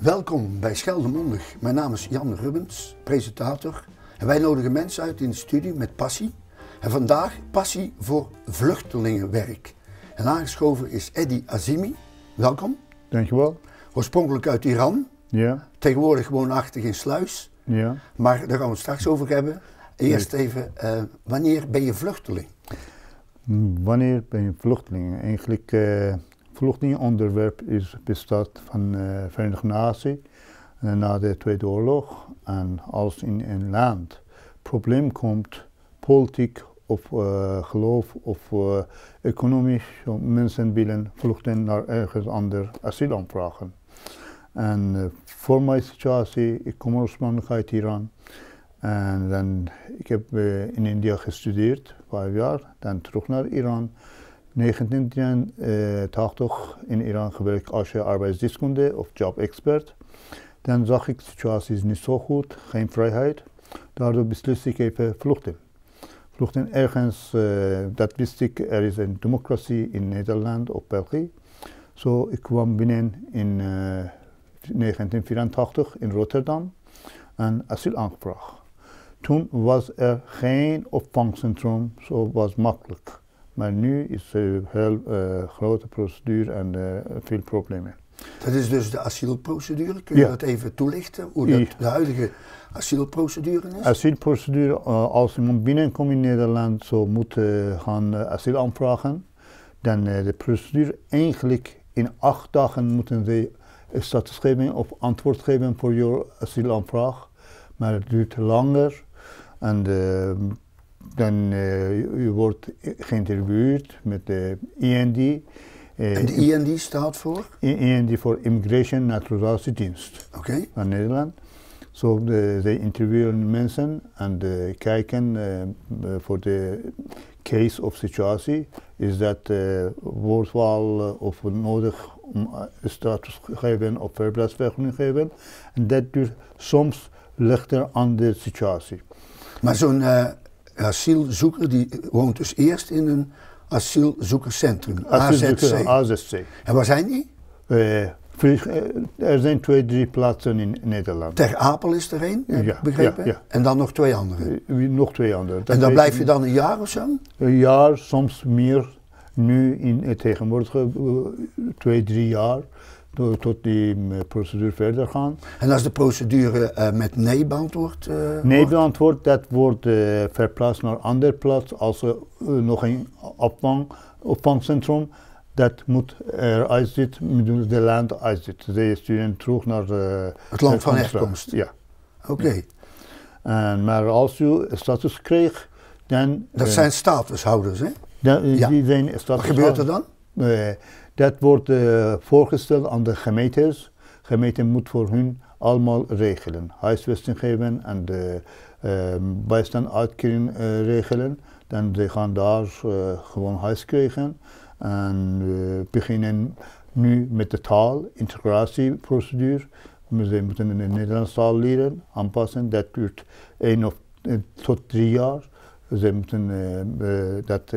Welkom bij Scheldemondig. Mijn naam is Jan Rubbens, presentator. En wij nodigen mensen uit in de studio met passie. En vandaag passie voor vluchtelingenwerk. En aangeschoven is Eddy Azimi. Welkom. Dankjewel. Oorspronkelijk uit Iran. Ja. Tegenwoordig woonachtig in Sluis. Ja. Maar daar gaan we het straks over hebben. Eerst even, wanneer ben je vluchteling? Wanneer ben je vluchteling? Eigenlijk, vluchtelingenonderwerp bestaat van Verenigde Naties na de Tweede Oorlog. En als in een land probleem komt, politiek of geloof of economisch, mensen willen vluchten naar ergens anders asiel aanvragen. En voor mijn situatie, ik kom oorspronkelijk uit Iran. En dan, ik heb in India gestudeerd, 5 jaar, dan terug naar Iran. 1983 in Iran gewerkt als arbeidsdeskundige of jobexpert. Dan zag ik de situatie is niet zo goed, geen vrijheid. Daardoor besliste ik even vluchten. Vluchten ergens, dat wist ik, er is een democratie in Nederland of België. Zo ik kwam binnen in 1984 in Rotterdam en asiel aangevraagd. Toen was er geen opvangcentrum, zo was makkelijk. Maar nu is er een heel grote procedure en veel problemen. Dat is dus de asielprocedure. Kun je dat even toelichten, hoe dat de huidige asielprocedure is? Asielprocedure, als iemand binnenkomt in Nederland, zo moet gaan asiel aanvragen. Dan de procedure, eigenlijk in 8 dagen moeten ze status geven of antwoord geven voor je asielaanvraag. Maar het duurt langer en dan je wordt geïnterviewd met de IND. En de IND staat voor? IND voor Immigration Naturalisatiedienst van Nederland. Zo ze interviewen mensen en kijken voor de case of situatie. Is dat worthwhile of nodig om status te geven of verblijfsvergunning te geven. En dat duurt soms lichter aan de situatie. Maar zo'n asielzoeker die woont dus eerst in een asielzoekerscentrum, AZC. En waar zijn die? Er zijn 2, 3 plaatsen in Nederland. Ter Apel is er één, begrepen? Ja. En dan nog 2 andere? Nog 2 andere. En dan blijf je dan een jaar of zo? Een jaar, soms meer. Nu in tegenwoordig 2, 3 jaar. Tot die procedure verder gaan. En als de procedure met nee beantwoord nee beantwoord, dat wordt verplaatst naar een andere plaats als nog een opvangcentrum. Dat moet er uitzitten, de land uitzitten. Ze sturen terug naar het land van herkomst? Ja. Oké. Maar als je status krijgt, dan... Dat zijn statushouders, hè? Die zijn statushouders. Wat gebeurt er dan? Dat wordt voorgesteld aan de gemeentes. De gemeente moet voor hun allemaal regelen. Huisvesting geven en de bijstand uitkering regelen. Dan ze gaan daar gewoon huis krijgen. En we beginnen nu met de taal, integratieprocedure. Ze moeten de Nederlandse taal leren, aanpassen. Dat duurt 1 tot 3 jaar. Ze moeten dat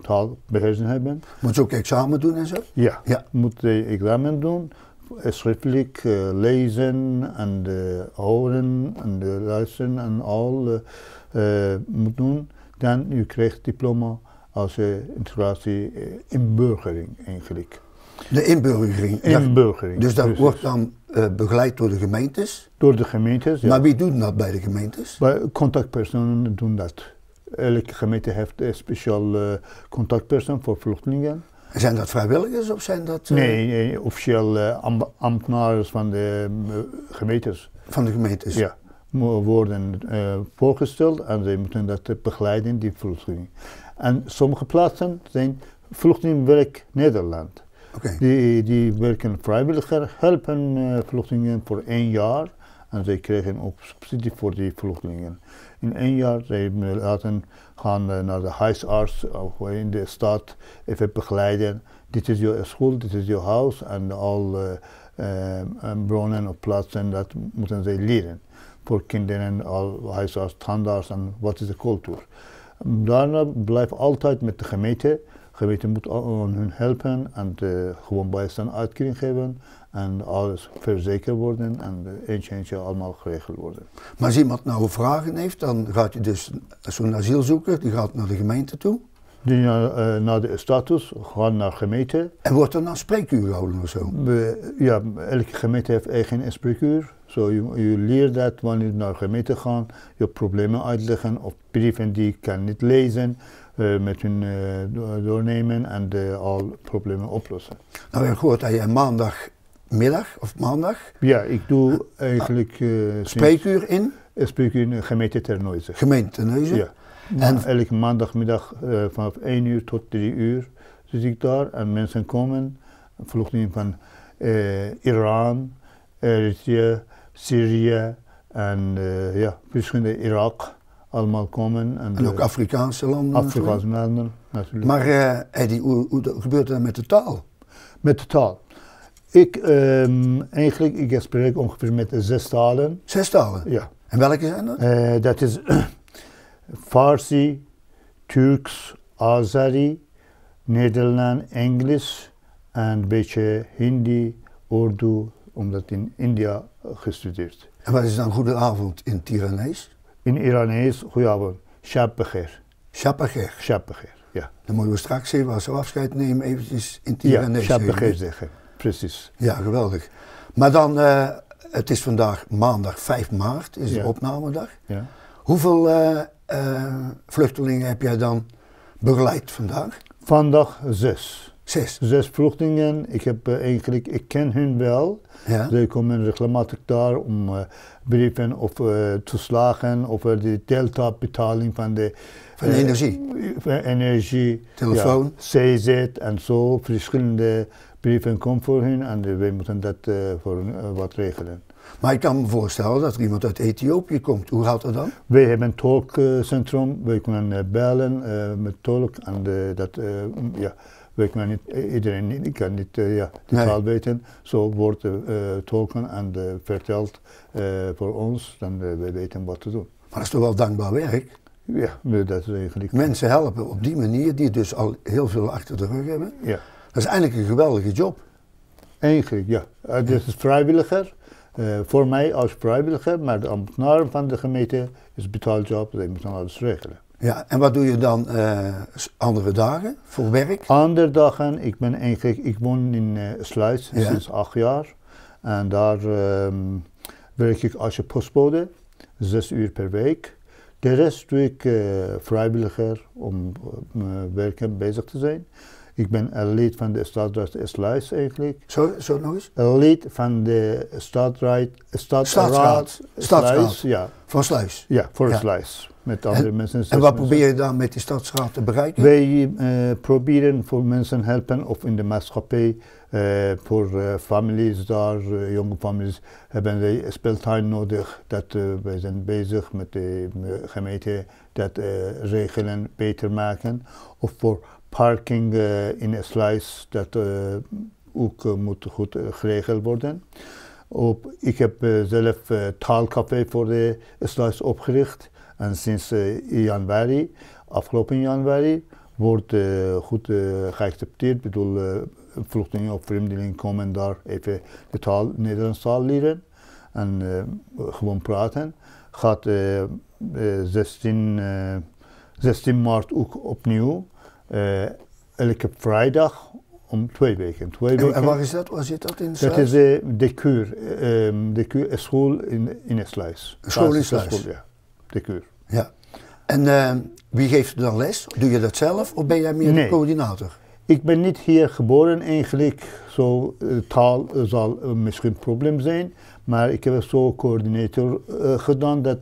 taal beheersen hebben. Moet je ook examen doen en zo? Ja. Moet je examen doen, schriftelijk lezen en horen en luisteren en al moet doen. Dan je krijgt diploma als integratie inburgering eigenlijk. De inburgering? Inburgering. Dus dat wordt dan begeleid door de gemeentes? Door de gemeentes, ja. Maar wie doet dat bij de gemeentes? Contactpersonen doen dat. Elke gemeente heeft een speciaal contactpersoon voor vluchtelingen. En zijn dat vrijwilligers of zijn dat... Nee, officieel ambtenaren van de gemeentes. Van de gemeentes? Ja, worden voorgesteld en ze moeten dat begeleiden, die vluchtelingen. En sommige plaatsen zijn vluchtelingenwerk Nederland. Die werken vrijwilliger, helpen vluchtelingen voor 1 jaar. En zij krijgen ook subsidie voor die vluchtelingen. In 1 jaar zij laten gaan naar de huisarts of in de stad even begeleiden. Dit is je school, dit is je huis en al bronnen of plaatsen, dat moeten zij leren. Voor kinderen, al huisarts, tandarts en wat is de cultuur. Daarna blijft altijd met de gemeente. De gemeente moet hun helpen en gewoon bijstand uitkering geven. en alles verzekerd worden en eentje allemaal geregeld worden. Maar als iemand nou vragen heeft, dan gaat je dus, zo'n asielzoeker, die gaat naar de gemeente toe? Die naar de status, gaan naar gemeente. En wordt er dan spreekuur gehouden of zo? Ja, elke gemeente heeft eigen spreekuur. Je leert dat wanneer je naar de gemeente gaat, je problemen uitleggen of brieven die je kan niet lezen, met hun doornemen en al problemen oplossen. Nou, ik gehoord dat je maandagmiddag of maandag? Ja, ik doe eigenlijk spreekuur in? Spreekuur in de gemeente Terneuzen. Gemeente Terneuzen? Ja. En elke maandagmiddag vanaf 1 uur tot 3 uur zit ik daar en mensen komen, vluchtelingen van Iran, Eritrea, Syrië en verschillende Irak allemaal komen. En ook Afrikaanse landen? Afrikaanse landen, natuurlijk. Maar Eddie, hoe gebeurt dat met de taal? Met de taal? Ik spreek ongeveer met 6 talen. 6 talen? Ja. En welke zijn dat? Dat is Farsi, Turks, Azeri, Nederlands, Engels en een beetje Hindi, Urdu, omdat in India gestudeerd. En wat is dan goedenavond in het Iranees? In Iranees, goedenavond, Shab Bekhair. Shab Bekhair? Shab Bekhair, ja. Dan moeten we straks even, als we afscheid nemen, eventjes in het Iranees Shab Bekhair zeggen, precies. Ja, geweldig. Maar dan, het is vandaag maandag 5 maart, is de opnamedag. Ja. Hoeveel vluchtelingen heb jij dan begeleid vandaag? Vandaag 6. 6? 6 vluchtelingen. Ik ken hun wel. Ja. Ze komen regelmatig daar om brieven of toeslagen over de delta-betaling van de energie. Telefoon. Ja, CZ en zo. Verschillende brieven komen voor hun en wij moeten dat voor wat regelen. Maar ik kan me voorstellen dat er iemand uit Ethiopië komt. Hoe gaat dat dan? Wij hebben een tolkcentrum. Wij kunnen bellen met tolk en wij kunnen niet, iedereen kan niet de taal weten. Zo wordt tolken en verteld voor ons, dan wij weten wat te doen. Maar dat is toch wel dankbaar werk? Ja, dat is eigenlijk. Mensen helpen op die manier, die dus al heel veel achter de rug hebben. Ja. Dat is eigenlijk een geweldige job. Eigenlijk, ja. Het is vrijwilliger. Voor mij als vrijwilliger, maar de ambtenaren van de gemeente is betaaljob, zij moeten alles regelen. Ja, en wat doe je dan andere dagen voor werk? Andere dagen, ik woon in Sluis sinds 8 jaar. En daar werk ik als postbode, 6 uur per week. De rest doe ik vrijwilliger om werken bezig te zijn. Ik ben lid van de stadsraad Sluis eigenlijk. Zo nog eens? Lid van de stadsraad Sluis. Ja. Van Sluis? Ja, voor Sluis. Met andere mensen. En wat probeer je dan met die stadsraad te bereiken? Wij proberen voor mensen helpen of in de maatschappij. Voor families daar, jonge families, hebben wij speeltuin nodig. Wij zijn bezig met de gemeente dat regelen beter maken. Of voor parking in Sluis, dat ook moet goed geregeld worden. Ik heb zelf taalcafé voor de Sluis opgericht. En sinds afgelopen januari, wordt goed geaccepteerd. Ik bedoel, vluchtelingen of vreemdelingen komen daar even de Nederlandse taal leren en gewoon praten. Gaat 16 maart ook opnieuw, elke vrijdag om 2 weken. En waar is dat? Waar zit dat in Sluis? Dat is de Kuur school in Sluis. Een school in Sluis? Ja, de Kuur. Ja. En wie geeft dan les? Doe je dat zelf of ben jij meer de coördinator? Ik ben niet hier geboren eigenlijk, zo taal zal misschien een probleem zijn, maar ik heb zo coördinator gedaan dat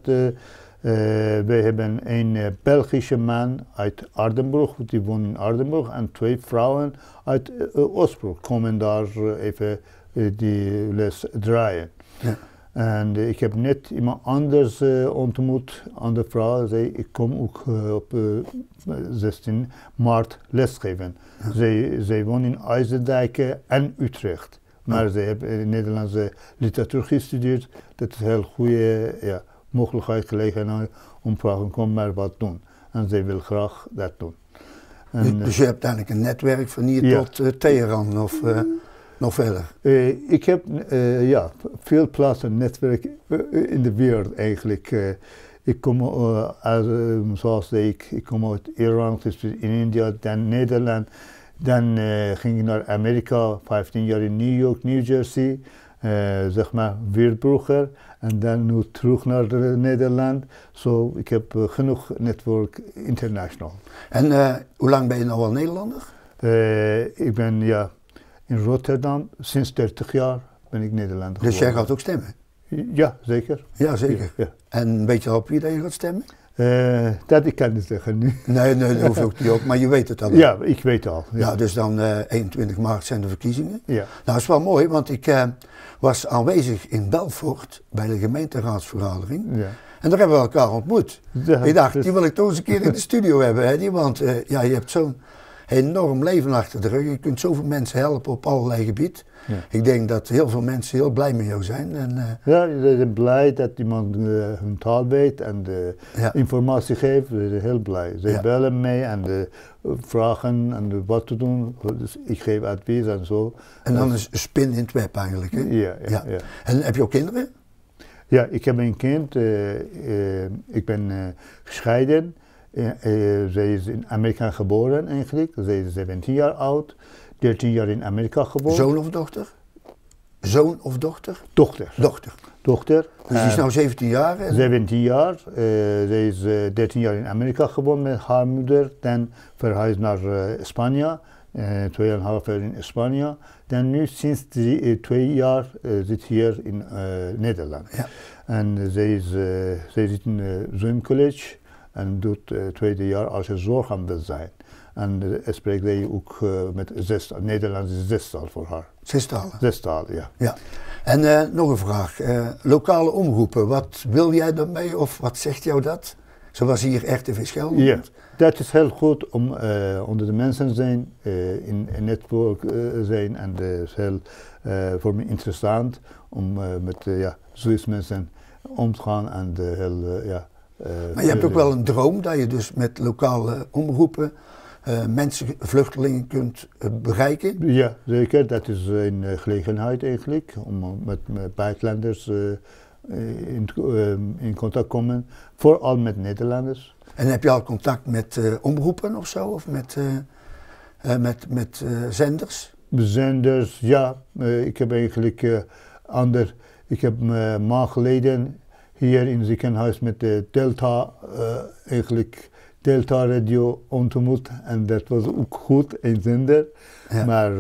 wij hebben een Belgische man uit Aardenburg, die woont in Aardenburg, en 2 vrouwen uit Oostbroek komen daar even die les draaien. Ja. En ik heb net iemand anders ontmoet, andere vrouw, zei ik kom ook op 16 maart lesgeven. Ja. Zij wonen in IJzerdijk en Utrecht, maar zij hebben Nederlandse literatuur gestudeerd. Dat is een heel goede mogelijkheid, gelegenheid om vragen, kom maar wat doen. En zij wil graag dat doen. En, dus je hebt eigenlijk een netwerk van hier tot Teheran? Of, nog verder? Ik heb veel plaatsen netwerk in de wereld eigenlijk. Ik kom zoals ik kom uit Iran, dus in India, dan Nederland. Dan ging ik naar Amerika, 15 jaar in New York, New Jersey. Zeg maar Weerbrugger. En dan nu terug naar Nederland. Zo, ik heb genoeg netwerk international. En hoe lang ben je nou al Nederlander? Ik ben in Rotterdam, sinds 30 jaar ben ik Nederlander. Dus jij gaat ook stemmen? Ja, zeker. Ja, zeker. Ja. En weet je al op wie dat je gaat stemmen? Dat ik kan niet zeggen nu. Nee, dat hoeft ook niet op, maar je weet het al. Ja, ik weet al. Ja, ja dus dan 21 maart zijn de verkiezingen. Ja. Nou, dat is wel mooi, want ik was aanwezig in Belfort bij de gemeenteraadsvergadering. Ja. En daar hebben we elkaar ontmoet. Ja, ik dacht, die wil ik toch eens een keer in de studio hebben. Hè, want je hebt zo'n enorm leven achter de rug. Je kunt zoveel mensen helpen op allerlei gebieden. Ja. Ik denk dat heel veel mensen heel blij met jou zijn. En, ja, ze zijn blij dat iemand hun taal weet en informatie geeft. Ze zijn heel blij. Ze bellen mee en vragen en wat te doen. Dus ik geef advies en zo. En dan is spin in het web eigenlijk. Hè? Ja. En heb je ook kinderen? Ja, ik heb een kind. Ik ben gescheiden. Zij is in Amerika geboren eigenlijk. Zij is 17 jaar oud. 13 jaar in Amerika geboren. Zoon of dochter? Zoon of dochter? Dochter. Dochter. Dus die is nou 17 jaar? 17 jaar. Zij is 13 jaar in Amerika geboren met haar moeder. Dan verhuisd naar Spanje. 2,5 jaar in Spanje. Dan nu sinds 2 jaar zit hier in Nederland. Ja. En zij zit in zwemcollege en doet tweede jaar als je zorgaanwezig zijn. En spreekt hij ook met 6 Nederlands is 6 taal voor haar. 6 talen? 6 talen, ja. En nog een vraag. Lokale omroepen, wat wil jij daarmee of wat zegt jou dat? Zoals hier RTV Gelderland? Ja, dat is heel goed om onder de mensen zijn, in een netwerk zijn en dat is heel voor me interessant om met Zwitserse mensen om te gaan en heel maar je hebt ook wel een droom dat je dus met lokale omroepen mensen, vluchtelingen kunt bereiken? Ja, zeker. Dat is een gelegenheid eigenlijk om met buitenlanders in contact te komen, vooral met Nederlanders. En heb je al contact met omroepen of zo, of met zenders? Zenders, ja. Ik heb eigenlijk ik heb een maand geleden hier in het ziekenhuis met de Delta Delta Radio ontmoet en dat was ook goed, een zender. Ja. Maar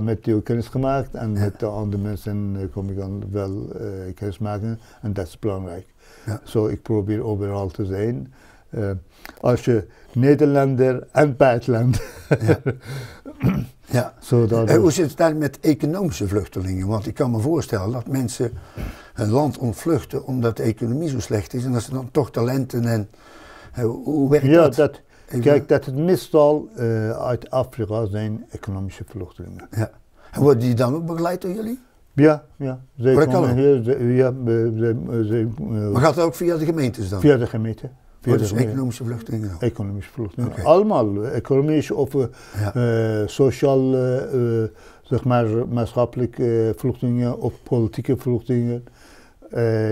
met die kennis gemaakt en met de andere mensen kom ik dan wel kennis maken en dat is belangrijk. Zo ik probeer overal te zijn. Als je Nederlander en buitenlander. Ja. Hoe zit het eigenlijk met economische vluchtelingen? Want ik kan me voorstellen dat mensen een land ontvluchten omdat de economie zo slecht is en dat ze dan toch talenten en hoe werkt dat? Kijk, dat het meestal uit Afrika zijn economische vluchtelingen. Ja. En worden die dan ook begeleid door jullie? Ja. Zij komen hier. Maar gaat dat ook via de gemeentes dan? Via de gemeente. Dus economische vluchtelingen? Economische vluchtelingen. Okay. Allemaal. Economische of sociaal, zeg maar, maatschappelijke vluchtelingen of politieke vluchtelingen.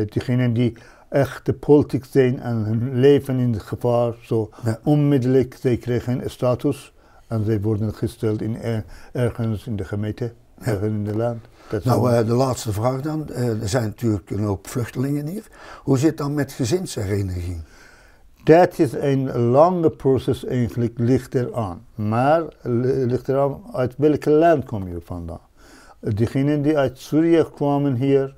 Diegenen die echt de politiek zijn en hun leven in gevaar, zo onmiddellijk, zij krijgen een status en zij worden gesteld in ergens in de gemeente, ergens in het land. De laatste vraag dan. Er zijn natuurlijk een hoop vluchtelingen hier. Hoe zit het dan met gezinshereniging? Dat is een lange proces eigenlijk, ligt eraan. Maar ligt eraan uit welk land kom je vandaan. Diegenen die uit Syrië kwamen hier,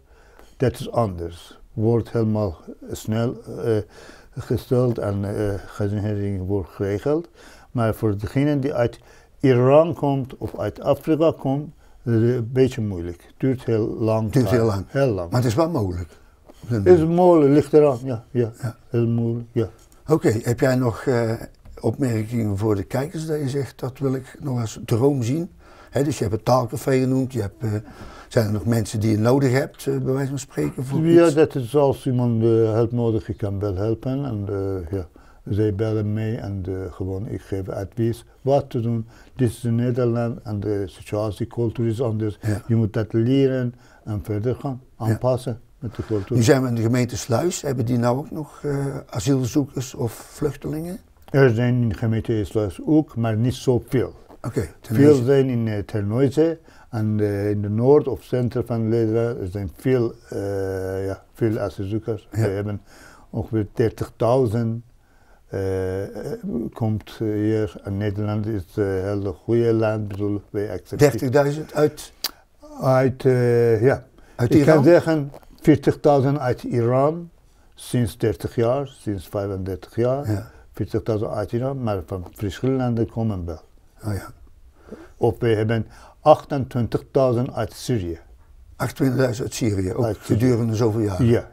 dat is anders. Wordt helemaal snel gesteld en gezinshereniging wordt geregeld. Maar voor degenen die uit Iran komt of uit Afrika komt, is het een beetje moeilijk. Het duurt heel lang. Heel lang. Maar het is wel mogelijk. Het is mogelijk, ligt eraan, ja. Heel moeilijk, ja. Oké, heb jij nog opmerkingen voor de kijkers dat je zegt, dat wil ik nog als droom zien? Dus je hebt het taalcafé genoemd, zijn er nog mensen die je nodig hebt, bij wijze van spreken? Ja, dat is als iemand hulp nodig, ik kan wel helpen. En, Zij bellen mee en gewoon ik geef advies wat te doen. Dit is Nederland en de situatie, cultuur is anders. Ja. Je moet dat leren en verder gaan, aanpassen met de cultuur. Nu zijn we in de gemeente Sluis. Hebben die nou ook nog asielzoekers of vluchtelingen? Er zijn in de gemeente Sluis ook, maar niet zoveel. Veel zijn in Terneuzen en in de noord of centrum van Nederland. Er zijn veel asielzoekers. We hebben ongeveer 30.000. Komt hier en Nederland is een heel goede land, bedoel wij accepteren. 30.000 uit? Uit Iran? Ik kan zeggen 40.000 uit Iran, sinds 30 jaar, sinds 35 jaar. Ja. 40.000 uit Iran, maar van verschillende landen komen wel. Oh ja. Of we hebben 28.000 uit Syrië. 28.000 uit Syrië, ook uit gedurende zoveel jaar? Ja.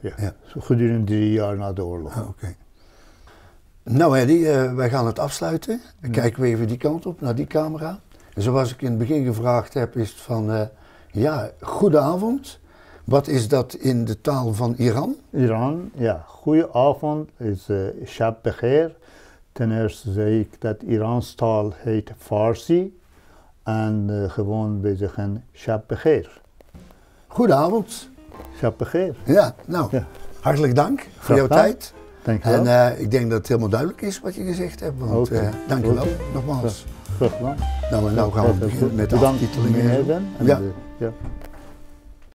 Gedurende 3 jaar na de oorlog. Nou Eddy, wij gaan het afsluiten. Dan kijken we even die kant op, naar die camera. En zoals ik in het begin gevraagd heb, is het van, goedenavond. Wat is dat in de taal van Iran? Iran, ja. Goedenavond is Shab Bekhair. Ten eerste zei ik dat Iraans taal heet Farsi. En gewoon wij zeggen Shab Bekhair. Goedenavond. Shab Bekhair. Ja, nou, hartelijk dank voor jouw tijd. Dank je wel. En ik denk dat het helemaal duidelijk is wat je gezegd hebt, want dank je wel, nogmaals. Graag gedaan. Nou, gaan we beginnen met de aftitelingen. Ja.